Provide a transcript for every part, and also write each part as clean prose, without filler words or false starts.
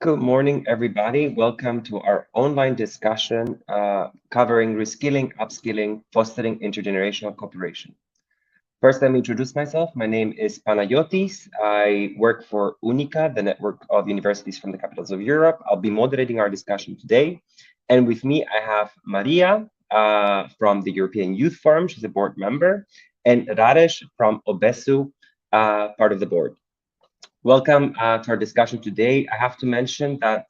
Good morning, everybody. Welcome to our online discussion covering reskilling, upskilling, fostering intergenerational cooperation. First, let me introduce myself. My name is Panagiotis. I work for UNICA, the network of universities from the capitals of Europe. I'll be moderating our discussion today. And with me, I have Maria from the European Youth Forum. She's a board member. And Rareș from OBESSU, part of the board. Welcome to our discussion today. I have to mention that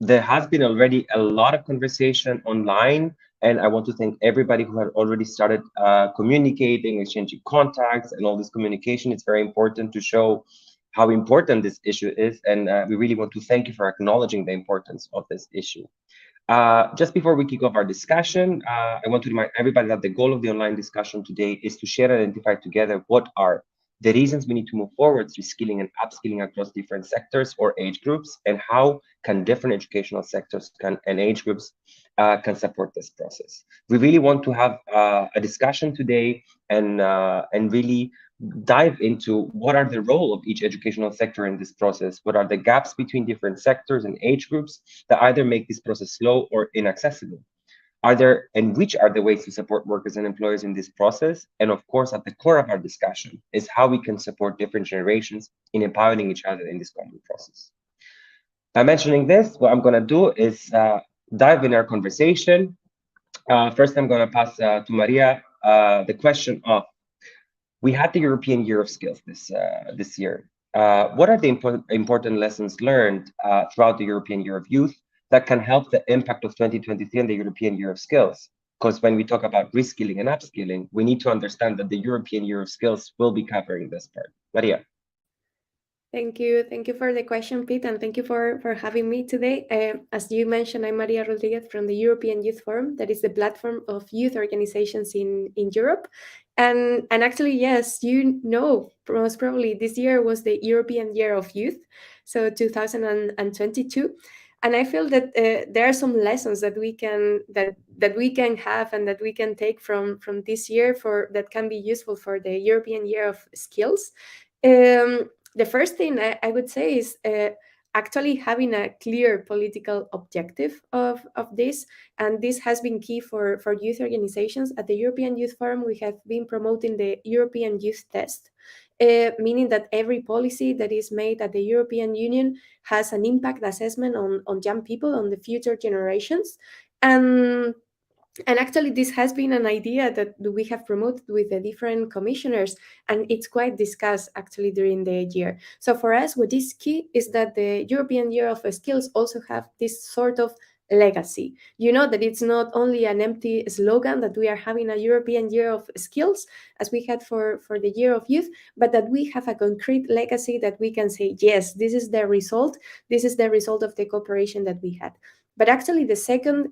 there has been already a lot of conversation online, and I want to thank everybody who had already started communicating, exchanging contacts, and all this communication. It's very important to show how important this issue is, and we really want to thank you for acknowledging the importance of this issue. Just before we kick off our discussion, I want to remind everybody that the goal of the online discussion today is to share and identify together what are the reasons we need to move forward reskilling and upskilling across different sectors or age groups, and how can different educational sectors and age groups can support this process. We really want to have a discussion today and really dive into what are the role of each educational sector in this process, what are the gaps between different sectors and age groups that either make this process slow or inaccessible. Which are the ways to support workers and employers in this process? And of course, at the core of our discussion is how we can support different generations in empowering each other in this common process. By mentioning this, what I'm going to do is dive in our conversation. First, I'm going to pass to Maria the question of, we had the European Year of Skills this year. What are the important lessons learned throughout the European Year of Youth that can help the impact of 2023 and the European Year of Skills? Because when we talk about reskilling and upskilling, we need to understand that the European Year of Skills will be covering this part. Maria. Thank you for the question, Pete, and thank you for having me today. As you mentioned, I'm María Rodríguez from the European Youth Forum, that is the platform of youth organizations in Europe. And actually, yes, you know, most probably this year was the European Year of Youth, so 2022. And I feel that there are some lessons that we can have and that we can take from this year that can be useful for the European Year of Skills. The first thing I would say is actually having a clear political objective of this, and this has been key for youth organizations. At the European Youth Forum, we have been promoting the European Youth Test, meaning that every policy that is made at the European Union has an impact assessment on young people, on the future generations. And actually, this has been an idea that we have promoted with the different commissioners, and it's quite discussed actually during the year. So for us, what is key is that the European Year of Skills also have this sort of legacy. You know, that it's not only an empty slogan that we are having a European Year of Skills as we had for the Year of Youth, but that we have a concrete legacy that we can say, yes, this is the result. This is the result of the cooperation that we had. But actually, the second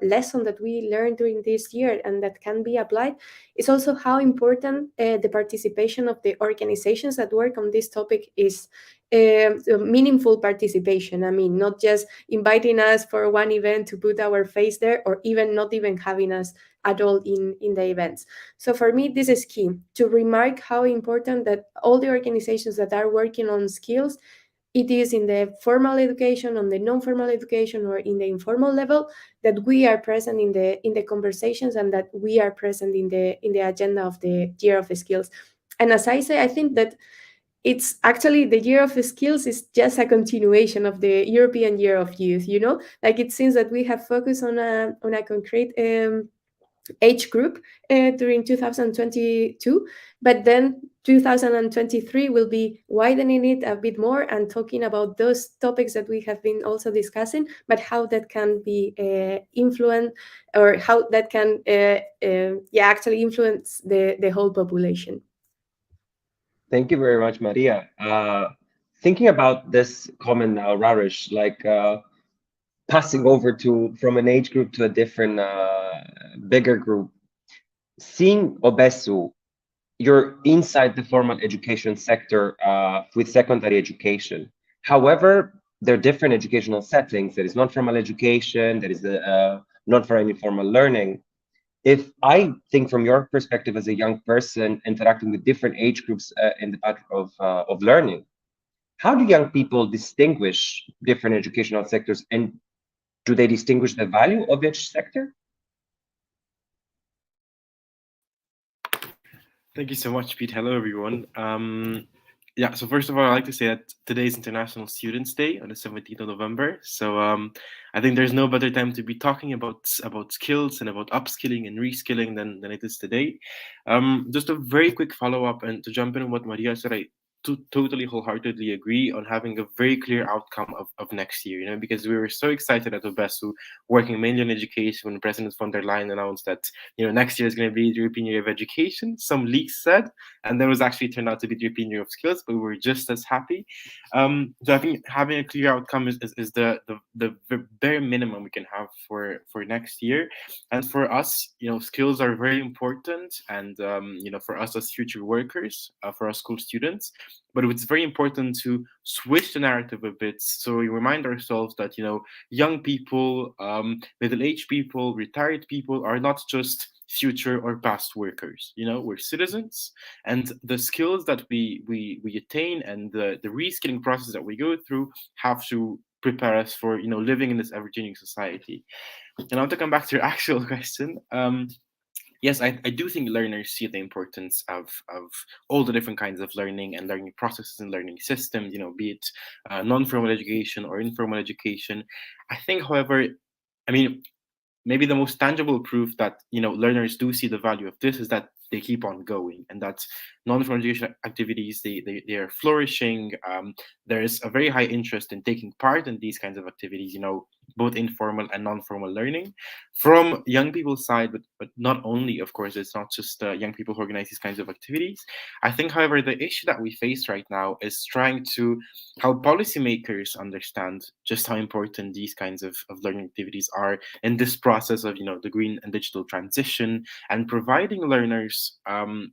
lesson that we learned during this year and that can be applied is also how important the participation of the organizations that work on this topic is. Meaningful participation. I mean, not just inviting us for one event to put our face there, or even not even having us at all in the events. So for me, this is key to remark how important that all the organizations that are working on skills, it is in the formal education, on the non-formal education, or in the informal level, that we are present in the conversations and that we are present in the agenda of the Year of Skills. And as I say, I think that it's actually the Year of Skills is just a continuation of the European Year of Youth. You know, like it seems that we have focused on a concrete age group during 2022, but then 2023 will be widening it a bit more and talking about those topics that we have been also discussing, but how that can be influenced, or how that can actually influence the whole population. Thank you very much, Maria. Thinking about this comment now, Rareș, like passing over from an age group to a different, bigger group, seeing OBESSU, you're inside the formal education sector with secondary education. However, there are different educational settings. There is non-formal education, there is not for any formal learning. If I think from your perspective as a young person interacting with different age groups in the path of learning, how do young people distinguish different educational sectors, and do they distinguish the value of each sector? Thank you so much, Pete. Hello, everyone. Yeah, so first of all, I'd like to say that today is International Students' Day on the 17th of November. So I think there's no better time to be talking about skills and about upskilling and reskilling than it is today. Just a very quick follow-up and to jump in on what Maria said, I totally wholeheartedly agree on having a very clear outcome of next year, you know, because we were so excited at OBESSU, working mainly on education, when President von der Leyen announced that, you know, next year is going to be the European Year of Education, some leaks said, and then was actually turned out to be the European Year of Skills, but we were just as happy. So I think having a clear outcome is the bare minimum we can have for next year. And for us, you know, skills are very important, and you know, for us as future workers, for our school students. But it's very important to switch the narrative a bit, so we remind ourselves that, you know, young people, middle-aged people, retired people are not just future or past workers. You know, we're citizens, and the skills that we attain and the reskilling process that we go through have to prepare us for, you know, living in this ever-changing society. And now to come back to your actual question, yes, I do think learners see the importance of all the different kinds of learning and learning processes and learning systems, you know, be it non-formal education or informal education. I think, however, I mean, maybe the most tangible proof that, you know, learners do see the value of this is that they keep on going, and that non-formal education activities, they are flourishing. There is a very high interest in taking part in these kinds of activities, you know, both informal and non-formal learning from young people's side, but not only, of course, it's not just young people who organize these kinds of activities. I think, however, the issue that we face right now is trying to help policymakers understand just how important these kinds of learning activities are in this process of, you know, the green and digital transition, and providing learners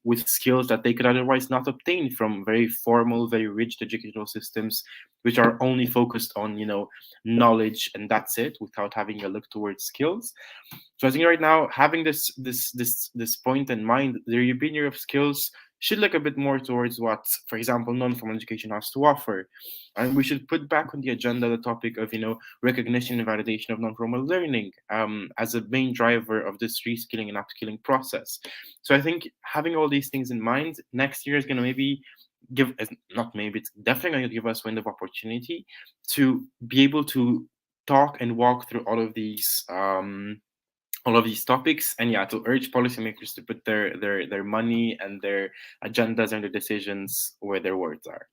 with skills that they could otherwise not obtain from very formal, very rigid educational systems, which are only focused on, you know, knowledge and that's it, without having a look towards skills. So I think right now, having this point in mind, the European Year of Skills should look a bit more towards what, for example, non-formal education has to offer. And we should put back on the agenda the topic of, you know, recognition and validation of non-formal learning as a main driver of this reskilling and upskilling process. So I think having all these things in mind, next year is going to maybe give, not maybe, it's definitely going to give us window of opportunity to be able to talk and walk through all of these topics, and yeah, to urge policymakers to put their money and their agendas and their decisions where their words are.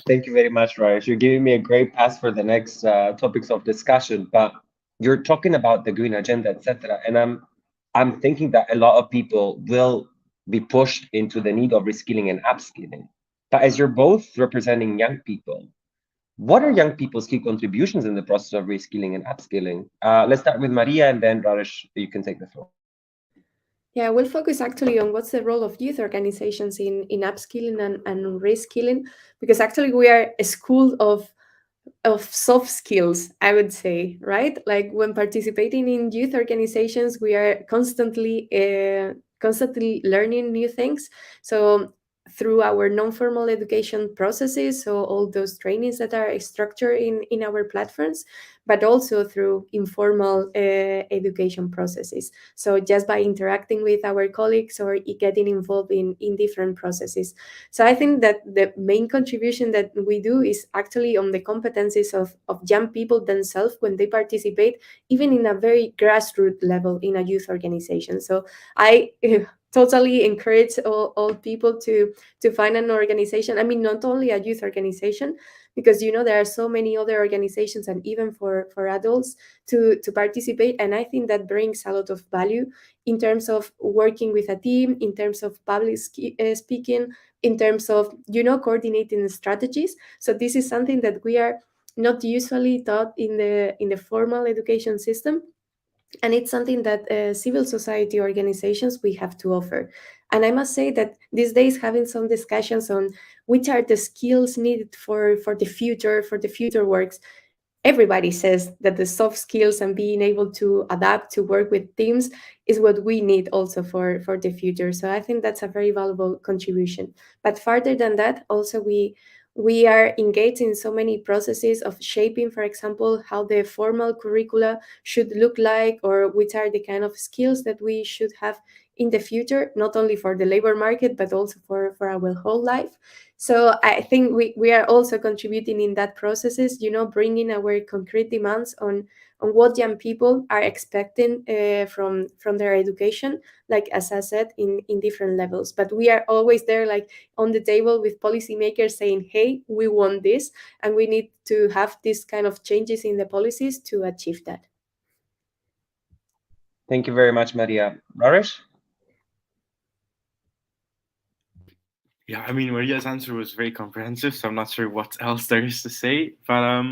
Thank you very much, Rareș. You're giving me a great pass for the next topics of discussion, but you're talking about the green agenda, etc. And I'm thinking that a lot of people will be pushed into the need of reskilling and upskilling. But as you're both representing young people, what are young people's key contributions in the process of reskilling and upskilling? Let's start with Maria, and then Rareș, you can take the floor. Yeah, we'll focus actually on what's the role of youth organizations in upskilling and reskilling, because actually we are a school of soft skills, I would say, right? Like when participating in youth organizations, we are constantly learning new things. So through our non-formal education processes, so all those trainings that are structured in our platforms, but also through informal education processes. So just by interacting with our colleagues or getting involved in different processes. So I think that the main contribution that we do is actually on the competencies of young people themselves when they participate, even in a very grassroots level in a youth organization. So I totally encourage all people to find an organization. I mean, not only a youth organization, because, you know, there are so many other organizations and even for adults to participate. And I think that brings a lot of value in terms of working with a team, in terms of public speaking, in terms of, you know, coordinating strategies. So this is something that we are not usually taught in the formal education system. And it's something that civil society organizations we have to offer. And I must say that these days, having some discussions on which are the skills needed for the future works, everybody says that the soft skills and being able to adapt, to work with teams, is what we need also for the future. So I think that's a very valuable contribution. But further than that, also we are engaged in so many processes of shaping, for example, how the formal curricula should look like, or which are the kind of skills that we should have in the future, not only for the labor market, but also for our whole life. So I think we are also contributing in that processes, bringing our concrete demands on what young people are expecting from their education, like as I said, in different levels. But we are always there, like on the table with policymakers saying, hey, we want this, and we need to have this kind of changes in the policies to achieve that. Thank you very much, Maria. Rareș? Yeah, I mean, Maria's answer was very comprehensive, so I'm not sure what else there is to say. But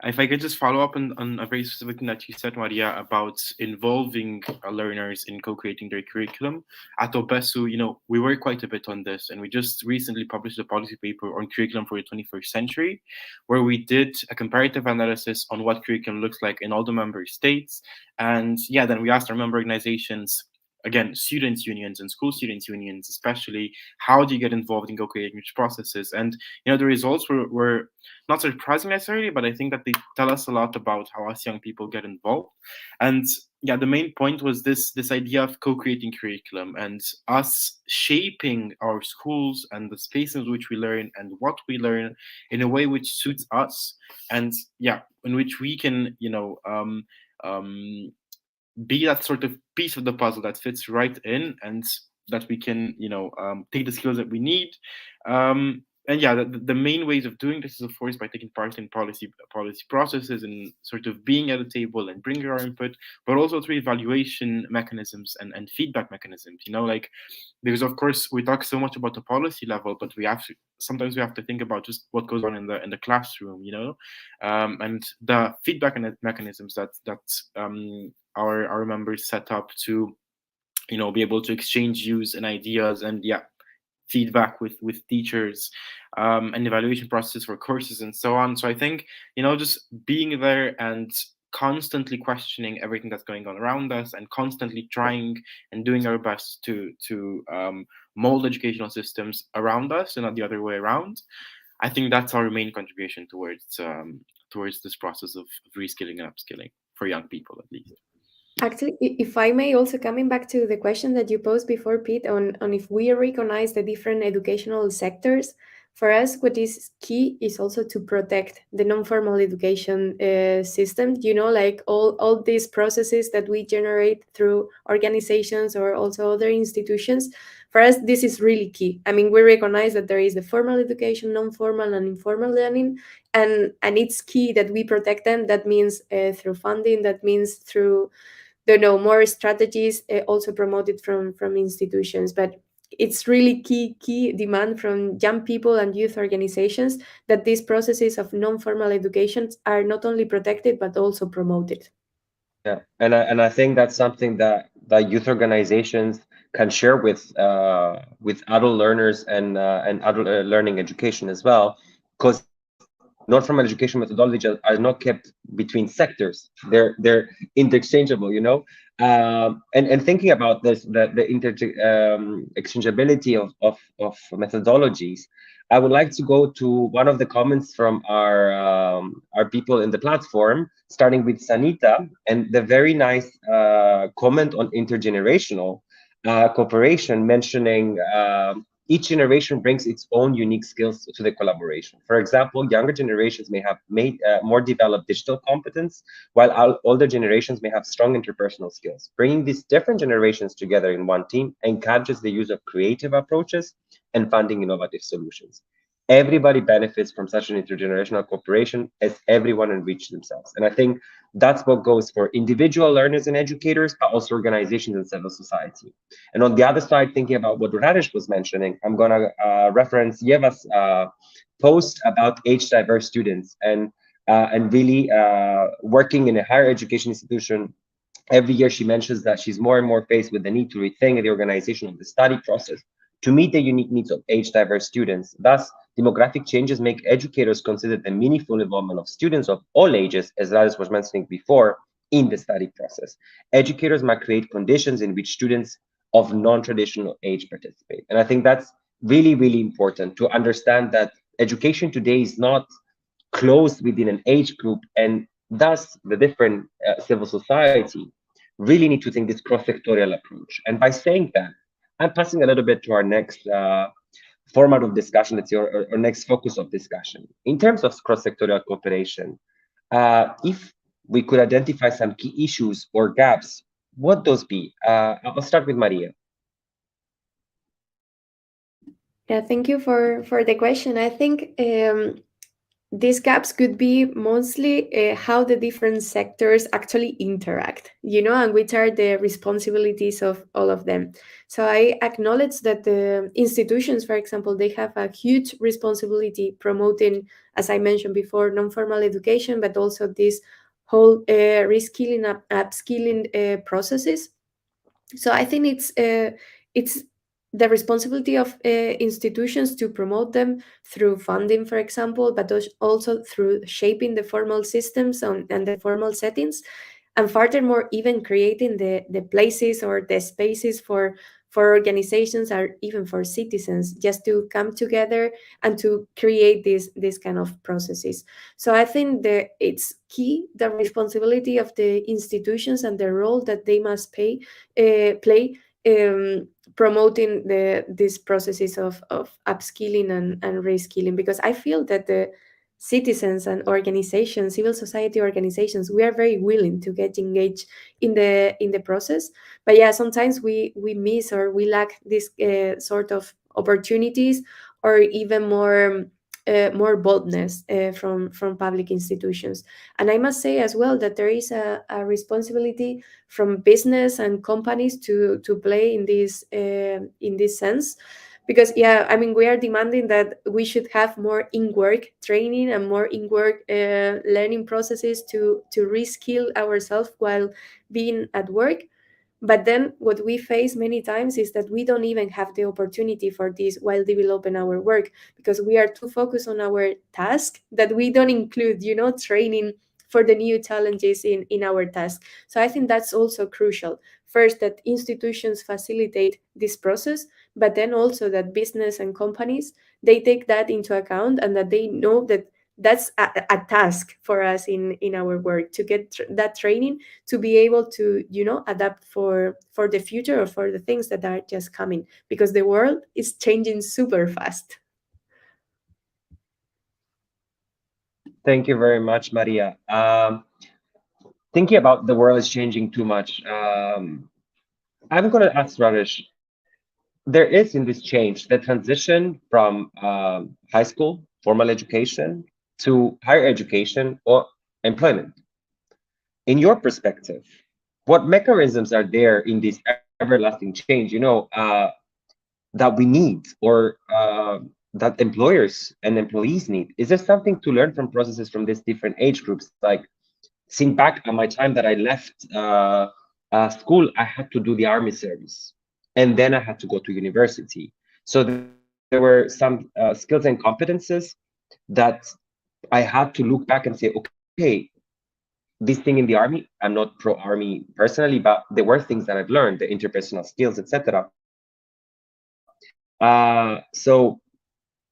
if I could just follow up on a very specific thing that you said, Maria, about involving learners in co-creating their curriculum. At OBESSU, we work quite a bit on this, and we just recently published a policy paper on curriculum for the 21st century, where we did a comparative analysis on what curriculum looks like in all the member states. And yeah, then we asked our member organizations, again, students' unions and school students' unions, especially, how do you get involved in co-creating these processes? And the results were not surprising necessarily, but I think that they tell us a lot about how us young people get involved. And yeah, the main point was this idea of co-creating curriculum and us shaping our schools and the spaces in which we learn and what we learn in a way which suits us, and yeah, in which we can be that sort of piece of the puzzle that fits right in, and that we can take the skills that we need. And yeah, the main ways of doing this is, of course, by taking part in policy processes and sort of being at the table and bringing our input, but also through evaluation mechanisms and feedback mechanisms. Because of course we talk so much about the policy level, but sometimes we have to think about just what goes on in the classroom, and the feedback mechanisms that our members set up to be able to exchange views and ideas, and feedback with teachers, and evaluation processes for courses and so on. So I think just being there and constantly questioning everything that's going on around us, and constantly trying and doing our best to mold educational systems around us and not the other way around, I think that's our main contribution towards this process of reskilling and upskilling for young people, at least. Actually, if I may, also coming back to the question that you posed before, Pete, on if we recognize the different educational sectors, for us, what is key is also to protect the non-formal education system, like all these processes that we generate through organizations or also other institutions. For us, this is really key. I mean, we recognize that there is the formal education, non-formal and informal learning, and it's key that we protect them. That means through funding, that means through more strategies also promoted from institutions. But it's really key demand from young people and youth organizations that these processes of non-formal education are not only protected but also promoted. Yeah, and I think that's something that youth organizations can share with adult learners and adult learning education as well, because non-formal education methodologies are not kept between sectors. They're interchangeable, and thinking about this, the exchangeability of methodologies, I would like to go to one of the comments from our people in the platform, starting with Sanita, and the very nice comment on intergenerational cooperation, mentioning each generation brings its own unique skills to the collaboration. For example, younger generations may have more developed digital competence, while older generations may have strong interpersonal skills. Bringing these different generations together in one team encourages the use of creative approaches and finding innovative solutions. Everybody benefits from such an intergenerational cooperation as everyone enriches themselves. And I think that's what goes for individual learners and educators, but also organizations and civil society. And on the other side, thinking about what Rareș was mentioning, I'm going to reference Yeva's post about age-diverse students and really working in a higher education institution. Every year she mentions that she's more and more faced with the need to rethink the organization of the study process to meet the unique needs of age-diverse students, thus demographic changes make educators consider the meaningful involvement of students of all ages, as Rareș was mentioning before, in the study process. Educators might create conditions in which students of non-traditional age participate. And I think that's really, really important to understand that education today is not closed within an age group, and thus the different civil society really need to think this cross-sectorial approach. And by saying that, I'm passing a little bit to our next format of discussion, that's our next focus of discussion. In terms of cross-sectorial cooperation, if we could identify some key issues or gaps, what those be? I'll start with Maria. Yeah, thank you for the question. I think these gaps could be mostly how the different sectors actually interact, and which are the responsibilities of all of them. So I acknowledge that the institutions, for example, they have a huge responsibility promoting, as I mentioned before, non-formal education, but also this whole reskilling, upskilling processes. So I think it's the responsibility of institutions to promote them through funding, for example, but also through shaping the formal systems and the formal settings, and furthermore, even creating the places or the spaces for organizations or even for citizens just to come together and to create this kind of processes. So I think it's key, the responsibility of the institutions and the role that they must play promoting these processes of upskilling and reskilling, because I feel that the citizens and organizations, civil society organizations, we are very willing to get engaged in the process. But yeah, sometimes we miss or we lack this sort of opportunities, or even more boldness from public institutions. And I must say as well that there is a responsibility from business and companies to play in this sense. Because yeah, I mean, we are demanding that we should have more in-work training and more in-work learning processes to reskill ourselves while being at work. But then what we face many times is that we don't even have the opportunity for this while developing our work, because we are too focused on our task that we don't include, training for the new challenges in our task. So I think that's also crucial. First, that institutions facilitate this process, but then also that business and companies, they take that into account, and that they know that that's a task for us in our work, to get that training, to be able to adapt for the future, or for the things that are just coming, because the world is changing super fast. Thank you very much, Maria. Thinking about the world is changing too much, I'm going to ask Rareș, there is in this change the transition from high school, formal education, to higher education or employment. In your perspective, what mechanisms are there in this everlasting change, that we need, or that employers and employees need? Is there something to learn from processes from these different age groups? Like, think back on my time that I left school, I had to do the army service, and then I had to go to university. So there were some skills and competences that I had to look back and say, okay, this thing in the army, I'm not pro-army personally, but there were things that I've learned, the interpersonal skills, etc. So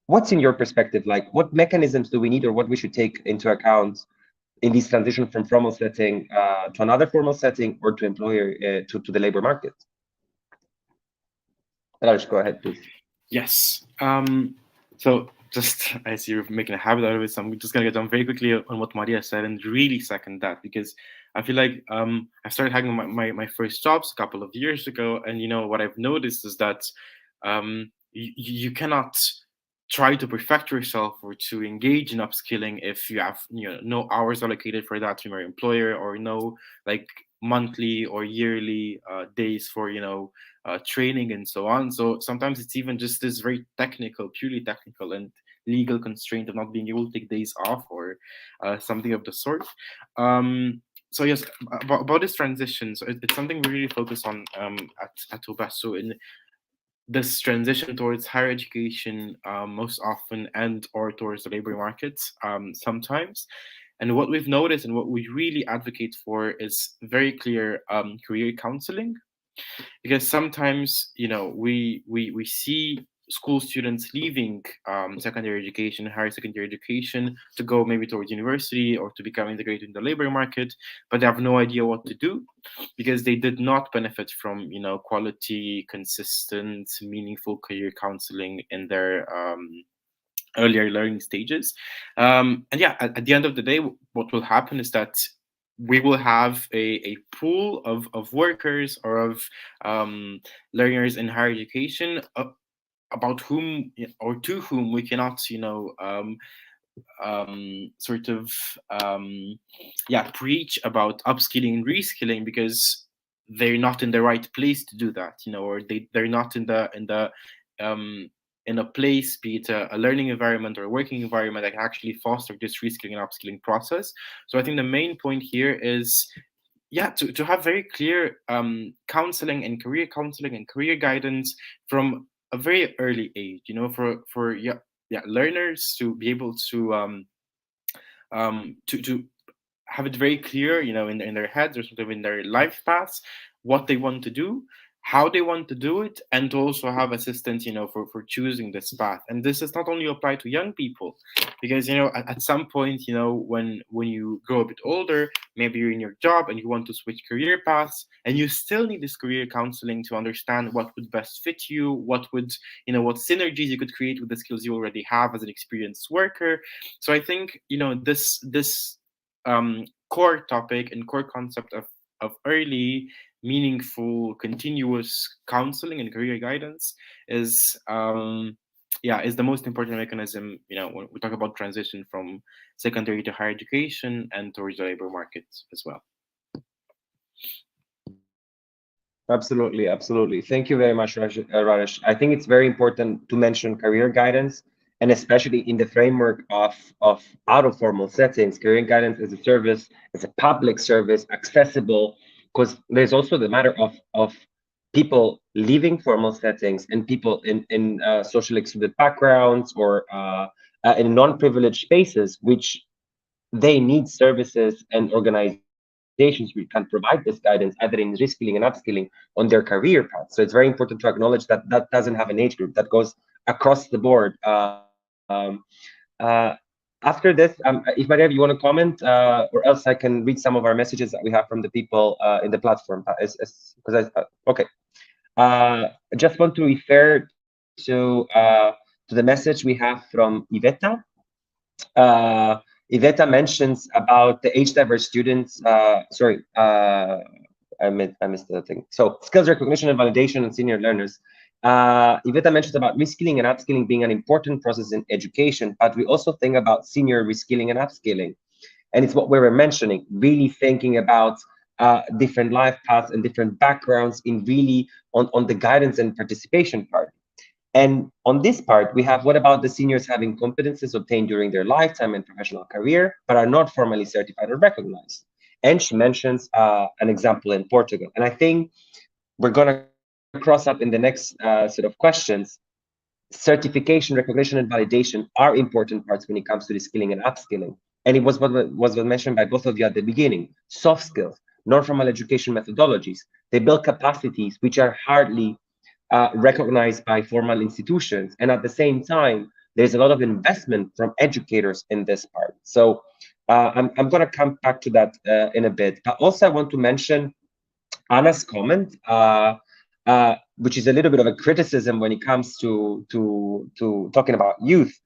what's in your perspective, like what mechanisms do we need, or what we should take into account in this transition from formal setting to another formal setting, or to employer to the labor market? Rareș, go ahead, please. Yes. So just as you're making a habit out of it, so I'm just gonna get down very quickly on what Maria said and really second that, because I feel like I started having my first jobs a couple of years ago, and what I've noticed is that you cannot try to perfect yourself or to engage in upskilling if you have no hours allocated for that from your employer, or no like monthly or yearly days for training and so on. So sometimes it's even just this very purely technical and legal constraint of not being able to take days off, or something of the sort. So yes, about this transition, so it's something we really focus on at OBESSU. And this transition towards higher education most often and or towards the labor markets sometimes. And what we've noticed and what we really advocate for is very clear career counseling, because sometimes, you know, we see school students leaving secondary education, higher secondary education, to go maybe towards university or to become integrated in the labor market, but they have no idea what to do because they did not benefit from, you know, quality, consistent, meaningful career counseling in their earlier learning stages. And yeah, at the end of the day, what will happen is that we will have a pool of workers or of learners in higher education about whom or to whom we cannot, you know, preach about upskilling and reskilling because they're not in the right place to do that, you know, or they're not in a place, be it a learning environment or a working environment, that can actually foster this reskilling and upskilling process. So I think the main point here is, yeah, to have very clear counseling and career guidance from a very early age, you know, for learners to be able to have it very clear, you know, in their heads or sort of in their life paths, what they want to do, how they want to do it, and to also have assistance, you know, for choosing this path. And this does not only apply to young people, because, you know, at some point, you know, when you grow a bit older, maybe you're in your job and you want to switch career paths, and you still need this career counseling to understand what would best fit you, what synergies you could create with the skills you already have as an experienced worker. So I think, you know, this core topic and core concept of early, meaningful, continuous counseling and career guidance is the most important mechanism, you know, when we talk about transition from secondary to higher education and towards the labor market as well. Absolutely. Thank you very much, Rareș. I think it's very important to mention career guidance, and especially in the framework of out of formal settings. Career guidance as a service, as a public service, accessible, because there's also the matter of people leaving formal settings and people in socially excluded backgrounds or in non-privileged spaces, which they need services and organizations which can provide this guidance, either in reskilling and upskilling on their career path. So it's very important to acknowledge that that doesn't have an age group, that goes across the board. After this, if Maria, you want to comment, or else I can read some of our messages that we have from the people in the platform. Okay. I just want to refer to the message we have from Iveta. Iveta mentions about the age diverse students. I missed the thing. So skills recognition and validation and senior learners. Iveta mentions about reskilling and upskilling being an important process in education, but we also think about senior reskilling and upskilling. And it's what we were mentioning, really thinking about different life paths and different backgrounds in really on the guidance and participation part. And on this part, we have what about the seniors having competences obtained during their lifetime and professional career, but are not formally certified or recognized. And she mentions an example in Portugal. And I think we're going to cross up in the next set of questions. Certification, recognition, and validation are important parts when it comes to reskilling and upskilling. And it was what was mentioned by both of you at the beginning. Soft skills, non-formal education methodologies, they build capacities which are hardly recognized by formal institutions. And at the same time, there's a lot of investment from educators in this part. So I'm going to come back to that in a bit. But also I want to mention Anna's comment, which is a little bit of a criticism when it comes to talking about youth.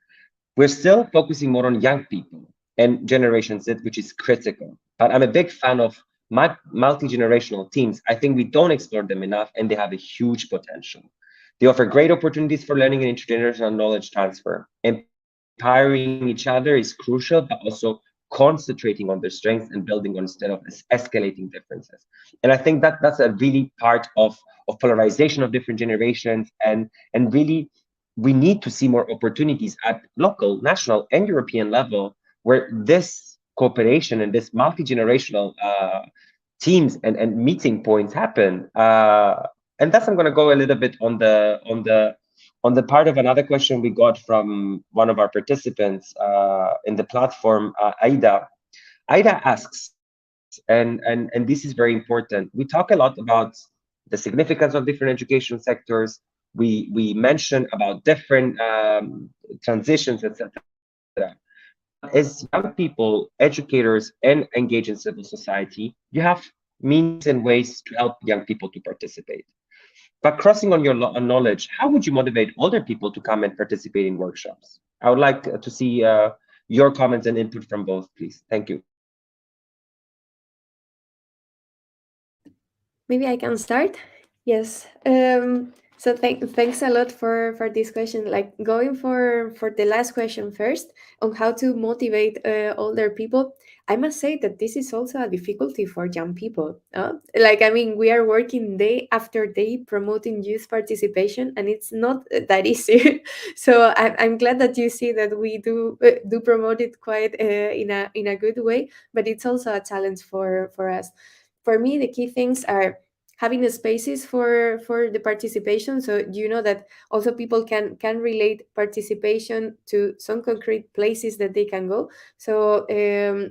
We're still focusing more on young people and Generation Z, which is critical. But I'm a big fan of multi-generational teams. I think we don't explore them enough, and they have a huge potential. They offer great opportunities for learning and intergenerational knowledge transfer. Empowering each other is crucial, but also concentrating on their strengths and building on instead of escalating differences. And I think that that's a really part of polarization of different generations, and really we need to see more opportunities at local, national, and European level where this cooperation and this multi-generational teams and meeting points happen. And thus, I'm going to go a little bit on the part of another question we got from one of our participants in the platform, Aida. Aida asks, and this is very important. We talk a lot about the significance of different education sectors. We mention about different transitions, etc. As young people, educators, and engage in civil society, you have means and ways to help young people to participate. But crossing on your knowledge, how would you motivate older people to come and participate in workshops? I would like to see your comments and input from both, please. Thank you. Maybe I can start. Yes. So thanks a lot for this question. Like going for the last question first on how to motivate older people. I must say that this is also a difficulty for young people. Like, I mean, we are working day after day promoting youth participation, and it's not that easy. So I'm glad that you see that we do promote it quite in a good way, but it's also a challenge for us. For me, the key things are having the spaces for the participation, so you know that also people can relate participation to some concrete places that they can go. So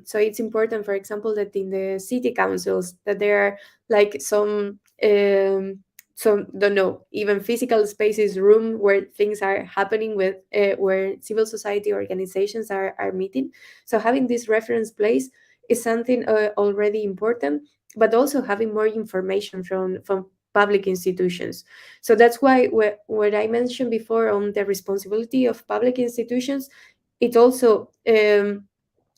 so it's important, for example, that in the city councils that there are like some don't know, even physical spaces, room where things are happening, with where civil society organizations are meeting. So having this reference place is something already important, but also having more information from public institutions. So that's why what I mentioned before on the responsibility of public institutions, it also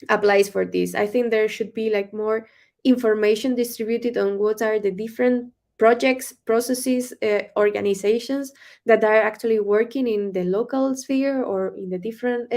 applies for this. I think there should be like more information distributed on what are the different projects, processes, organizations that are actually working in the local sphere or in the different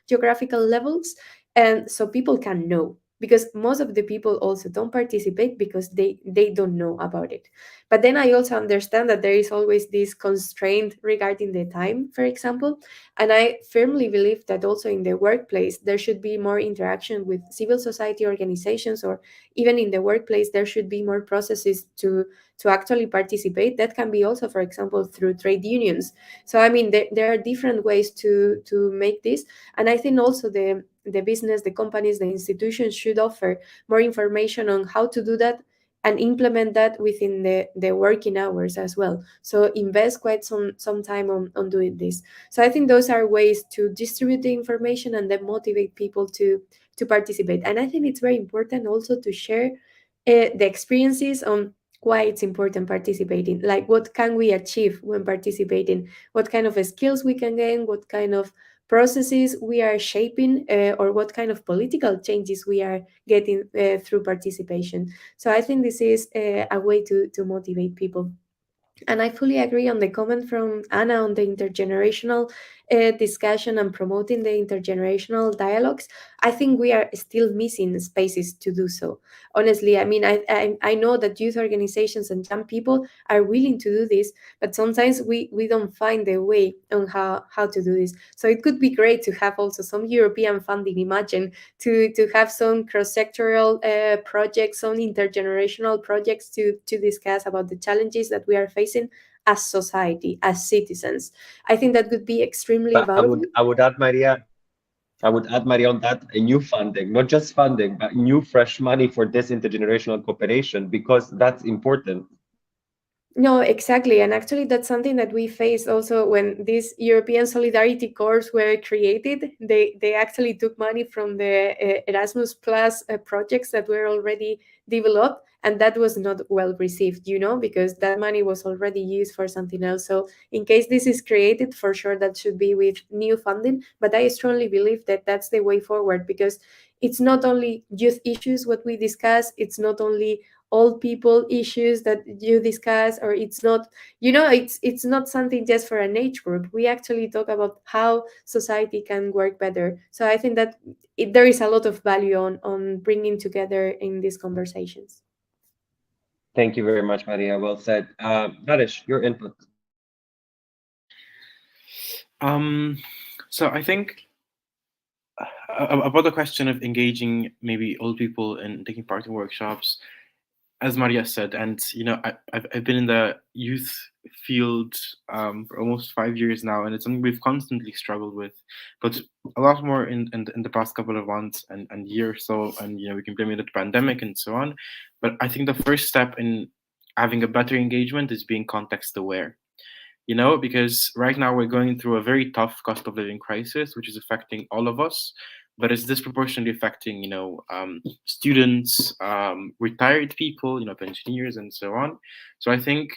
geographical levels, and so people can know, because most of the people also don't participate because they don't know about it. But then I also understand that there is always this constraint regarding the time, for example, and I firmly believe that also in the workplace there should be more interaction with civil society organizations, or even in the workplace there should be more processes to actually participate. That can be also, for example, through trade unions. So I mean, there are different ways to make this, and I think also the business, the companies, the institutions should offer more information on how to do that and implement that within the working hours as well. So invest quite some time on doing this. So I think those are ways to distribute the information and then motivate people to participate. And I think it's very important also to share the experiences on why it's important participating, like what can we achieve when participating, what kind of skills we can gain, what kind of processes we are shaping, or what kind of political changes we are getting through participation. So I think this is a way to motivate people. And I fully agree on the comment from Anna on the intergenerational discussion and promoting the intergenerational dialogues. I think we are still missing spaces to do so. Honestly, I mean, I know that youth organizations and young people are willing to do this, but sometimes we don't find the way on how to do this. So it could be great to have also some European funding, imagine, to have some cross-sectoral projects, some intergenerational projects to discuss about the challenges that we are facing as society, as citizens. I think that would be extremely But valuable. I would add, Maria, on that, a new funding, not just funding, but new fresh money for this intergenerational cooperation, because that's important. No, exactly. And actually, that's something that we faced also when these European Solidarity Corps were created. They actually took money from the Erasmus Plus projects that were already developed. And that was not well received, because that money was already used for something else. So in case this is created, for sure, that should be with new funding. But I strongly believe that that's the way forward, because it's not only youth issues what we discuss. It's not only old people issues that you discuss, or it's not, it's not something just for an age group. We actually talk about how society can work better. So I think that there is a lot of value on bringing together in these conversations. Thank you very much, Maria. Well said. Rareș, your input. So I think about the question of engaging maybe old people and taking part in workshops, as Maria said, and I've been in the youth field for almost 5 years now, and it's something we've constantly struggled with, but a lot more in the past couple of months and year or so, and we can blame it on the pandemic and so on. But I think the first step in having a better engagement is being context aware. Because right now we're going through a very tough cost of living crisis, which is affecting all of us, but it's disproportionately affecting, students, retired people, pensioners, and so on. So I think,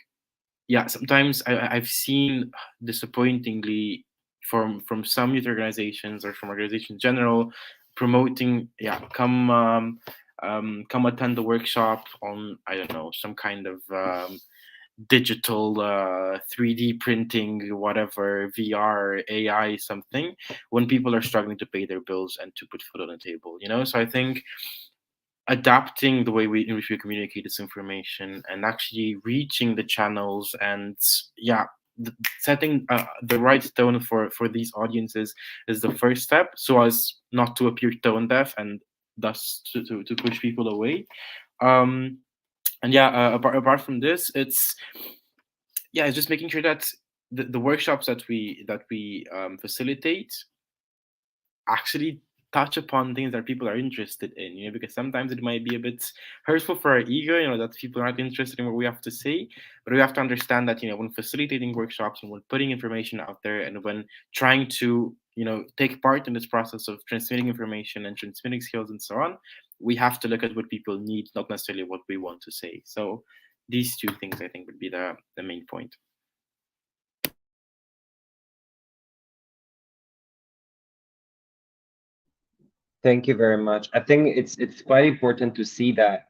sometimes I've seen disappointingly from some youth organizations or from organizations in general promoting, come attend the workshop on, I don't know, some kind of digital 3D printing, whatever, VR, AI, something, when people are struggling to pay their bills and to put food on the table. So I think adapting the way in which we communicate this information and actually reaching the channels and setting the right tone for these audiences is the first step, so as not to appear tone deaf and thus to push people away. Apart from this, it's just making sure that the workshops that we facilitate actually touch upon things that people are interested in, because sometimes it might be a bit hurtful for our ego, that people aren't interested in what we have to say. But we have to understand that, when facilitating workshops and when putting information out there and when trying to, take part in this process of transmitting information and transmitting skills and so on, we have to look at what people need, not necessarily what we want to say. So these two things, I think, would be the main point. Thank you very much. I think it's quite important to see that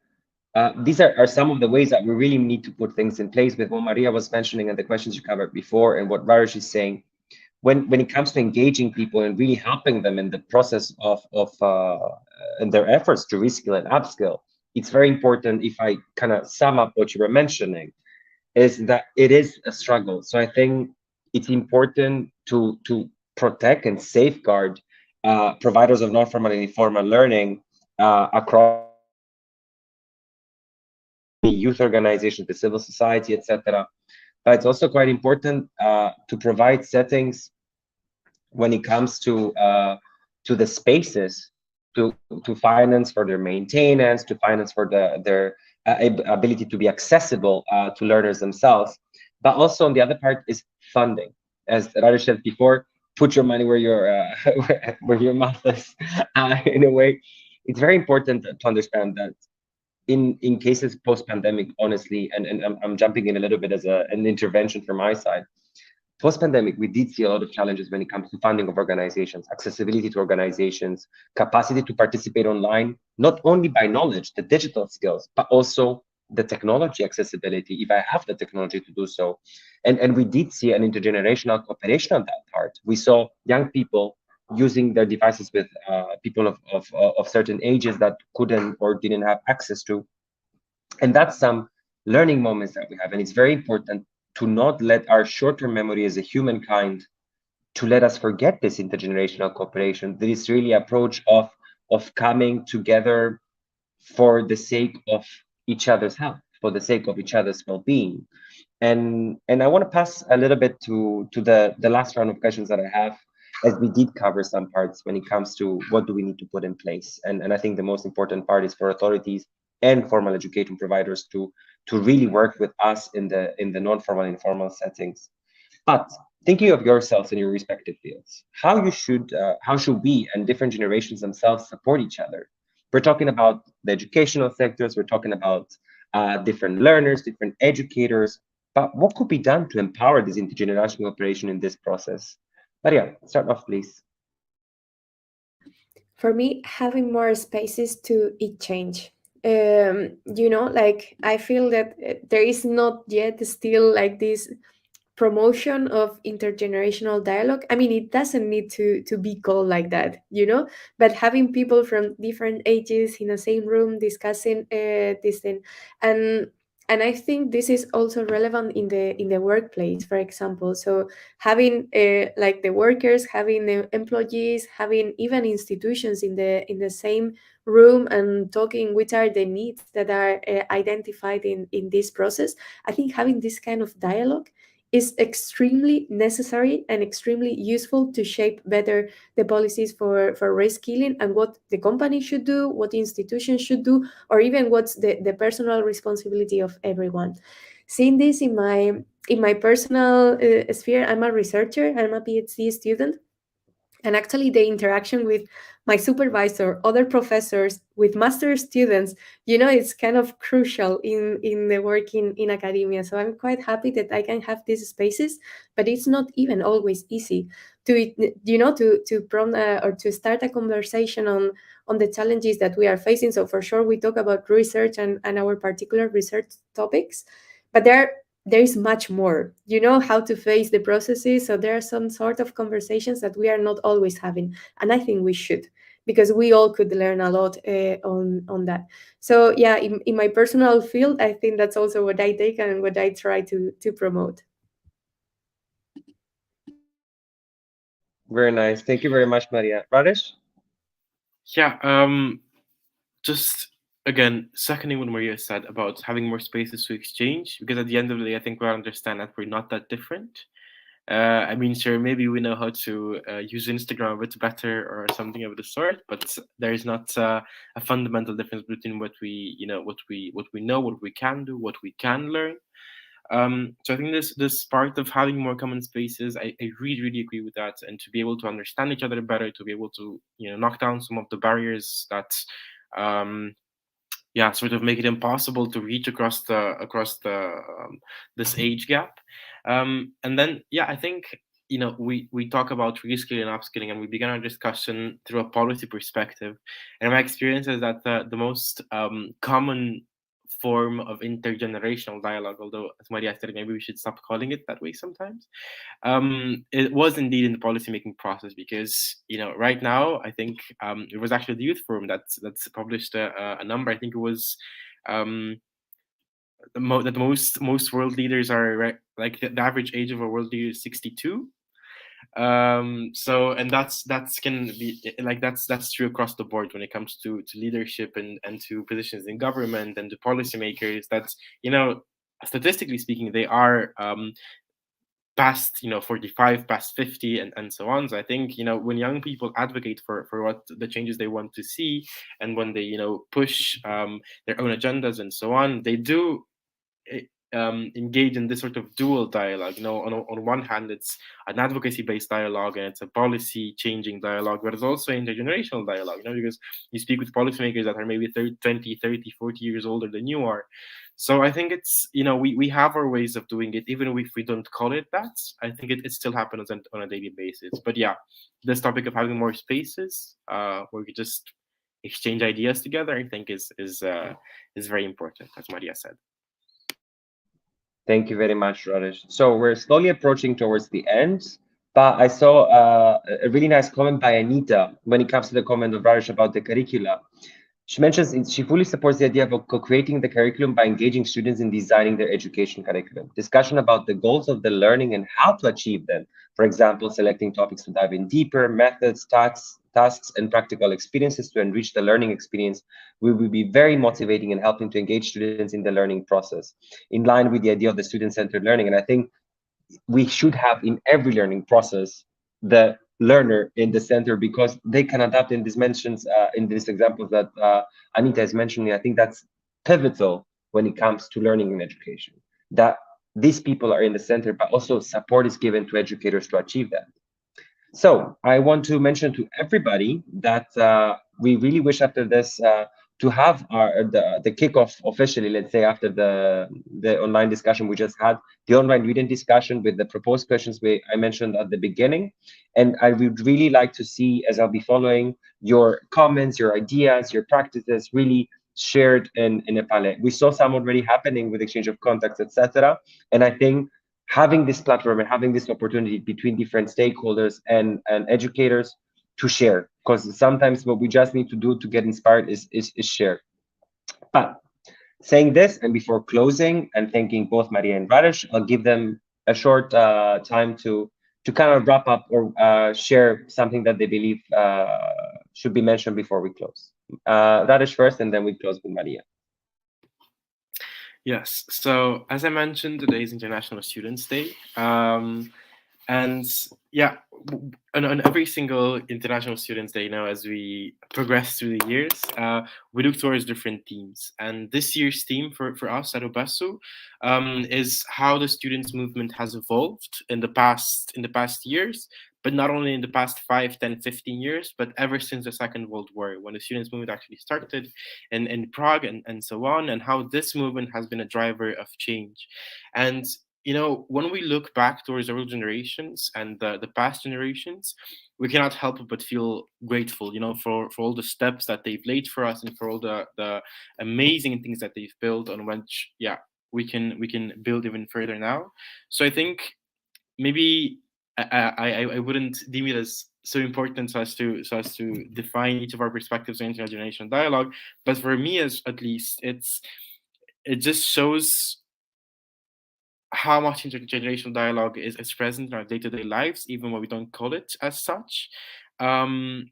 these are some of the ways that we really need to put things in place with what Maria was mentioning and the questions you covered before, and what Rareș is saying. When it comes to engaging people and really helping them in the process of in their efforts to reskill and upskill, it's very important, if I kind of sum up what you were mentioning, is that it is a struggle. So I think it's important to protect and safeguard providers of non-formal and informal learning across the youth organizations, the civil society, etc. But it's also quite important to provide settings when it comes to the spaces to finance for their maintenance, to finance for their ability to be accessible to learners themselves. But also on the other part is funding. As Rareș said before, put your money where your mouth is. In a way, it's very important to understand that in cases post-pandemic, honestly, and I'm jumping in a little bit as an intervention from my side. Post-pandemic, we did see a lot of challenges when it comes to funding of organizations, accessibility to organizations, capacity to participate online, not only by knowledge, the digital skills, but also the technology accessibility, if I have the technology to do so. And we did see an intergenerational cooperation on that part. We saw young people using their devices with people of certain ages that couldn't or didn't have access to. And that's some learning moments that we have. And it's very important to not let our short-term memory as a humankind to let us forget this intergenerational cooperation. There is really an approach of coming together for the sake of each other's health, for the sake of each other's well-being. And I want to pass a little bit to the last round of questions that I have, as we did cover some parts when it comes to what do we need to put in place. And I think the most important part is for authorities and formal education providers to really work with us in the non-formal and informal settings. But thinking of yourselves in your respective fields, how should we and different generations themselves support each other? We're talking about the educational sectors, we're talking about different learners, different educators, but what could be done to empower this intergenerational cooperation in this process? Maria, start off, please. For me, having more spaces to change. Like I feel that there is not yet still like this promotion of intergenerational dialogue. I mean, it doesn't need to be called like that, but having people from different ages in the same room discussing this thing. And And I think this is also relevant in the workplace, for example. So having like the workers, having the employees, having even institutions in the same room and talking which are the needs that are identified in this process. I think having this kind of dialogue is extremely necessary and extremely useful to shape better the policies for reskilling and what the company should do, what the institutions should do, or even what's the personal responsibility of everyone. Seeing this in my personal sphere, I'm a researcher, I'm a PhD student, and actually the interaction with my supervisor, other professors, with master students, it's kind of crucial in the work in academia. So I'm quite happy that I can have these spaces, but it's not even always easy to prompt or to start a conversation on the challenges that we are facing. So for sure we talk about research and our particular research topics, but there is much more, how to face the processes. So there are some sort of conversations that we are not always having, and I think we should, because we all could learn a lot on that. So yeah, in my personal field, I think that's also what I take and what I try to promote. Very nice. Thank you very much, Maria. Rareș? Yeah, just again, seconding what Maria said about having more spaces to exchange, because at the end of the day, I think we understand that we're not that different. I mean, sure, maybe we know how to use Instagram a bit better or something of the sort, but there is not a fundamental difference between what we know, what we can do, what we can learn. So I think this part of having more common spaces, I really agree with that, and to be able to understand each other better, to be able to knock down some of the barriers that sort of make it impossible to reach across this age gap. And then I think we talk about reskilling and upskilling, and we began our discussion through a policy perspective. And my experience is that the most common form of intergenerational dialogue, although as Maria said, maybe we should stop calling it that way sometimes, it was indeed in the policymaking process, because right now I think it was actually the Youth Forum that's published a number. I think it was that most world leaders are like the average age of a world leader is 62. So, and that's can be like that's true across the board when it comes to leadership and to positions in government and to policymakers. That's statistically speaking, they are past 45, past 50, and so on. So I think when young people advocate for what the changes they want to see, and when they push their own agendas and so on, they do engage in this sort of dual dialogue. On one hand, it's an advocacy-based dialogue and it's a policy-changing dialogue, but it's also intergenerational dialogue, because you speak with policymakers that are maybe 20, 30, 40 years older than you are. So I think it's, we have our ways of doing it, even if we don't call it that. I think it still happens on a daily basis. But yeah, this topic of having more spaces where we just exchange ideas together, I think is very important, as Maria said. Thank you very much, Rareș. So we're slowly approaching towards the end, but I saw a really nice comment by Anita when it comes to the comment of Rareș about the curricula. She mentions she fully supports the idea of co-creating the curriculum by engaging students in designing their education curriculum. Discussion about the goals of the learning and how to achieve them. For example, selecting topics to dive in deeper, methods, tasks, and practical experiences to enrich the learning experience will be very motivating and helping to engage students in the learning process, in line with the idea of the student-centered learning. And I think we should have in every learning process the learner in the center, because they can adapt in these mentions, in these examples that Anita is mentioning. I think that's pivotal when it comes to learning in education, that these people are in the center, but also support is given to educators to achieve that. So I want to mention to everybody that we really wish after this to have the kickoff officially, let's say after the online discussion we just had, the online reading discussion with the proposed questions I mentioned at the beginning. And I would really like to see, as I'll be following, your comments, your ideas, your practices really shared in EPALE. We saw some already happening with exchange of contacts, etc. And I think having this platform and having this opportunity between different stakeholders and educators to share, because sometimes what we just need to do to get inspired is share. But Saying this, and before closing and thanking both Maria and Rareș, I'll give them a short time to kind of wrap up or share something that they believe should be mentioned before we close. Rareș first, and then we close with Maria. Yes, so as I mentioned, today is International Students' Day. And yeah, on every single International Students' Day, as we progress through the years, we look towards different themes. And this year's theme for us at OBESSU is how the students' movement has evolved in the past years, but not only in the past 5, 10, 15 years, but ever since the Second World War, when the students' movement actually started in Prague and so on, and how this movement has been a driver of change. And when we look back towards our generations and the past generations, we cannot help but feel grateful, for all the steps that they've laid for us and for all the amazing things that they've built, on which, we can build even further now. So I think maybe I wouldn't deem it as so important so as to define each of our perspectives in intergenerational dialogue, but for me, at least, it just shows how much intergenerational dialogue is present in our day-to-day lives, even when we don't call it as such. And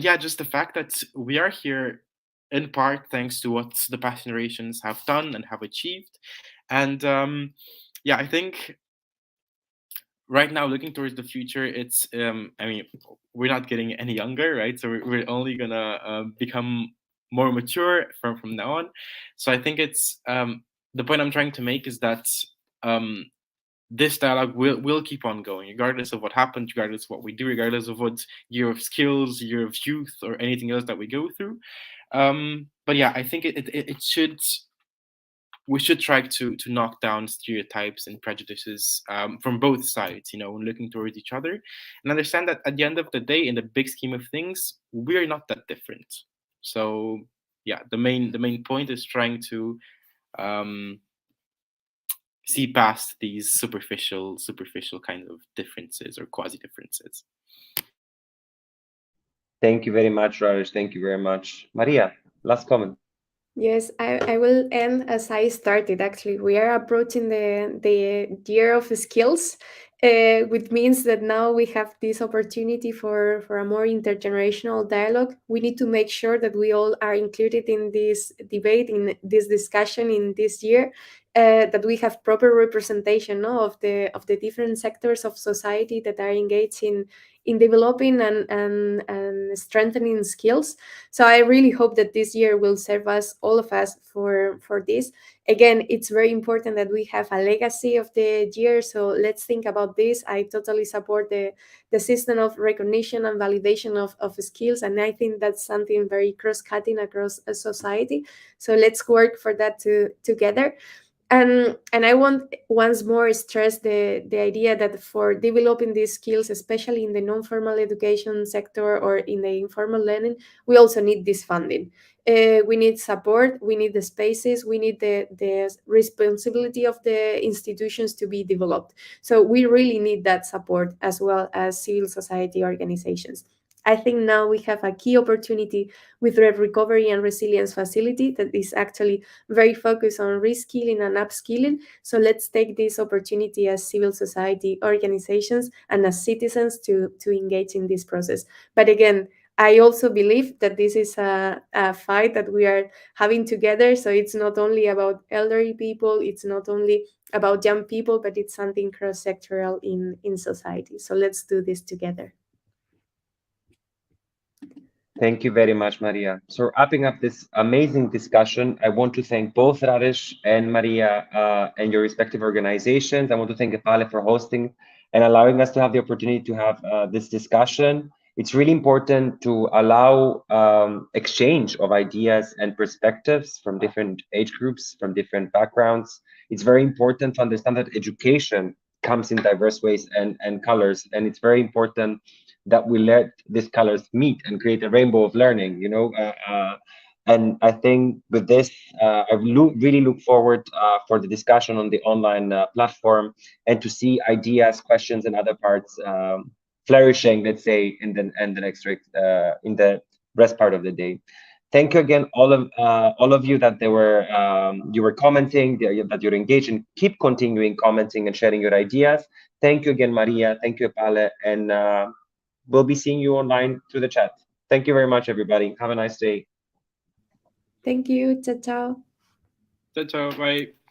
just the fact that we are here in part thanks to what the past generations have done and have achieved. And I think right now, looking towards the future, it's we're not getting any younger, right? So we're only gonna become more mature from now on. So I think it's the point I'm trying to make is that this dialogue will keep on going, regardless of what happens, regardless of what we do, regardless of what year of skills, year of youth, or anything else that we go through. But I think we should try to knock down stereotypes and prejudices from both sides, when looking towards each other, and understand that at the end of the day, in the big scheme of things, we're not that different. So the main point is trying to see past these superficial kind of differences or quasi differences. Thank you very much, Rareș. Thank you very much. Maria, last comment. Yes, I will end as I started. Actually, we are approaching the year of skills, which means that now we have this opportunity for a more intergenerational dialogue. We need to make sure that we all are included in this debate, in this discussion in this year, that we have proper representation of the different sectors of society that are engaged in developing and strengthening skills. So I really hope that this year will serve us, all of us, for this. Again, it's very important that we have a legacy of the year, so let's think about this. I totally support the system of recognition and validation of skills, and I think that's something very cross-cutting across a society. So let's work for that together. And I want once more stress the idea that for developing these skills, especially in the non-formal education sector or in the informal learning, we also need this funding. We need support, we need the spaces, we need the responsibility of the institutions to be developed. So we really need that support, as well as civil society organizations. I think now we have a key opportunity with the Recovery and Resilience Facility that is actually very focused on reskilling and upskilling. So let's take this opportunity as civil society organizations and as citizens to engage in this process. But again, I also believe that this is a fight that we are having together. So it's not only about elderly people, it's not only about young people, but it's something cross-sectoral in society. So let's do this together. Thank you very much, Maria. So wrapping up this amazing discussion, I want to thank both Rareș and Maria and your respective organizations. I want to thank EPALE for hosting and allowing us to have the opportunity to have this discussion. It's really important to allow exchange of ideas and perspectives from different age groups, from different backgrounds. It's very important to understand that education comes in diverse ways and colors, and it's very important that we let these colors meet and create a rainbow of learning, and I think with this, I really look forward for the discussion on the online platform, and to see ideas, questions, and other parts flourishing, let's say, in the rest part of the day. Thank you again, all of you that you were commenting, that you're engaged, and keep continuing commenting and sharing your ideas. Thank you again, Maria. Thank you, EPALE, and we'll be seeing you online through the chat. Thank you very much, everybody. Have a nice day. Thank you. Ciao, ciao. Ciao, ciao. Bye.